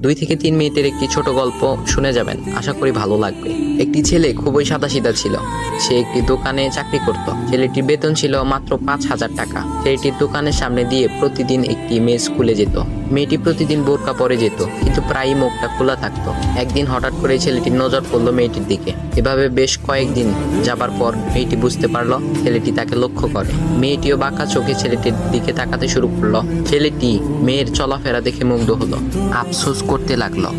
2 থেকে 3 মিনিটের একটি ছোট গল্প শুনে যাবেন, আশা করি ভালো লাগবে। একটি ছেলে খুবই সাদাসিধা ছিল। সে একটি দোকানে চাকরি করত। ছেলেটির বেতন ছিল মাত্র 5,000 টাকা। ছেলেটির দোকানের সামনে দিয়ে প্রতিদিন একটি মেয়ে স্কুলে যেত। মেয়েটি প্রতিদিন বোরকা পরে যেত, কিন্তু প্রায়ই মুখটা খোলা থাকতো। একদিন হঠাৎ করে ছেলেটির নজর পড়লো মেয়েটির দিকে। এভাবে বেশ কয়েকদিন যাবার পর মেয়েটি বুঝতে পারলো ছেলেটি তাকে লক্ষ্য করে। মেয়েটিও বাঁকা চোখে ছেলেটির দিকে তাকাতে শুরু করলো। ছেলেটি মেয়ের চলাফেরা দেখে মুগ্ধ হলো। আফসোস করতে লাগলো,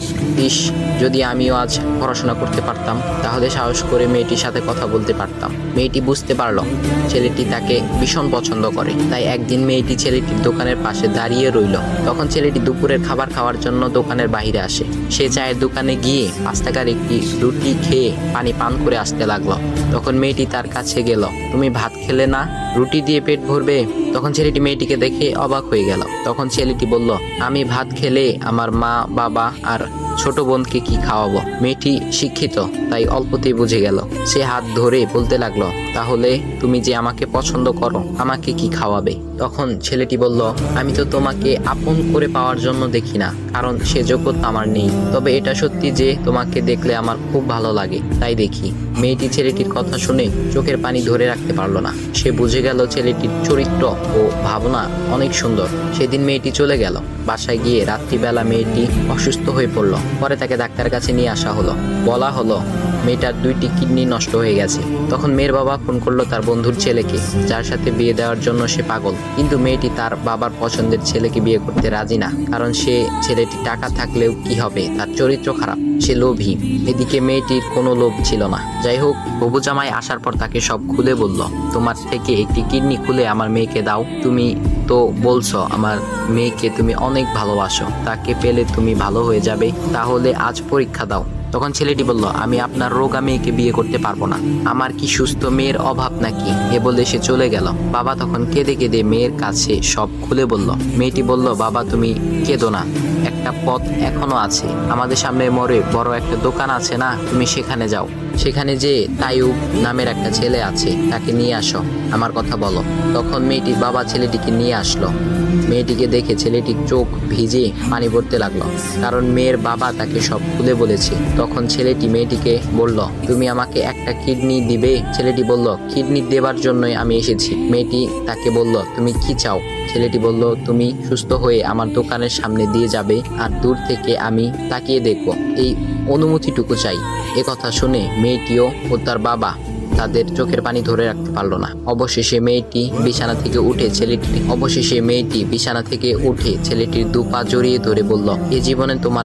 ইস, যদি আমিও আজ পড়াশোনা করতে পারতাম, তাহলে সাহস করে মেয়েটির সাথে কথা বলতে পারতাম। মেয়েটি বুঝতে পারলো ছেলেটি তাকে ভীষণ পছন্দ করে। তাই একদিন মেয়েটি ছেলেটির দোকানের পাশে দাঁড়িয়ে রইল। তখন ছেলেটি দুপুরের খাবার খাওয়ার জন্য দোকানের বাইরে আসে। সে চায়ের দোকানে গিয়ে 5 টাকার একটি রুটি খেয়ে পানি পান করে আসতে লাগলো। তখন মেয়েটি তার কাছে গেল। তুমি ভাত খেলে না, রুটি দিয়ে পেট ভরবে? তখন ছেলেটি মেয়েটিকে দেখে অবাক হয়ে গেল। তখন ছেলেটি বলল, আমি ভাত খেলে আমার মা, বাবা আর ছোট বোনকে কি খাওয়াবো? মেয়েটি শিক্ষিত, তাই অল্পতেই বুঝে গেল। সে হাত ধরে বলতে লাগলো, তাহলে তুমি যে আমাকে পছন্দ করো, আমাকে কি খাওয়াবে? তখন ছেলেটি বলল, আমি তো তোমাকে আপন করে পাওয়ার জন্য দেখি না, কারণ সে যোগ্যতা আমার নেই। তবে এটা সত্যি যে তোমাকে দেখলে আমার খুব ভালো লাগে, তাই দেখি। মেয়েটি ছেলেটির কথা শুনে চোখের পানি ধরে রাখতে পারলো না। সে বুঝে গেল ছেলেটির চরিত্র ও ভাবনা অনেক সুন্দর। সেদিন মেয়েটি চলে গেল। বাসায় গিয়ে রাত্রিবেলা মেয়েটি অসুস্থ হয়ে পড়ল। পরে তাকে ডাক্তারের কাছে নিয়ে আসা হলো। বলা হলো মেয়েটার 2টি কিডনি নষ্ট হয়ে গেছে। তখন মেয়ের বাবা ফোন করলো তার বন্ধুর ছেলেকে, যার সাথে বিয়ে দেওয়ার জন্য সে পাগল। কিন্তু মেয়েটি তার বাবার পছন্দের ছেলেকে বিয়ে করতে রাজি না, কারণ সে ছেলেটি টাকা থাকলেও কি হবে, তার চরিত্র খারাপ, সে লোভী। এদিকে মেয়েটির কোনো লোভ ছিল না। যাই হোক, হবু জামাই আসার পর তাকে সব খুলে বলল, তোমার থেকে একটি কিডনি খুলে আমার মেয়েকে দাও। তুমি তো বলছো আমার মেয়েকে তুমি অনেক ভালোবাসো, তাকে পেলে তুমি ভালো হয়ে যাবে, তাহলে আজ পরীক্ষা দাও। তখন ছেলেটি বলল, আমি আপনার রোগা মেয়েকে বিয়ে করতে পারবো না, আমার কি সুস্থ মেয়ের অভাব নাকি? এ বলে সে চলে গেল। বাবা তখন কেঁদে কেঁদে মেয়ের কাছে সব খুলে বলল। মেয়েটি বলল, বাবা তুমি কেঁদো না, একটা পথ এখনো আছে। আমাদের সামনে মোড়ে বড় একটা দোকান আছে না, তুমি সেখানে যাও। সেখানে যে তাইয়ুব নামের একটা ছেলে আছে, তাকে নিয়ে আসো, আমার কথা বলো। তখন মেয়েটির বাবা ছেলেটিকে নিয়ে আসলো। মেয়েটিকে দেখে ছেলেটির চোখ ভিজে পানি পড়তে লাগলো, কারণ মেয়ের বাবা তাকে সব খুলে বলেছে। তখন ছেলেটি মেয়েটিকে বলল, তুমি আমাকে একটা কিডনি দিবে? ছেলেটি বলল, কিডনি দেবার জন্যই আমি এসেছি। মেয়েটি তাকে বলল, তুমি কি চাও? ছেলেটি বলল, তুমি সুস্থ হয়ে আমার দোকানের সামনে দিয়ে যাবে, আর দূর থেকে আমি তাকিয়ে দেখব, এই অনুমতিটুকু চাই। কথা শুনে মেয়েটিও ও তার বাবা তাদের চোখের পানি ধরে রাখতে পারলো না। অবশেষে মেয়েটি বিছানা থেকে উঠে ছেলেটির 2 পা জড়িয়ে ধরে বলল, এ জীবনে তোমার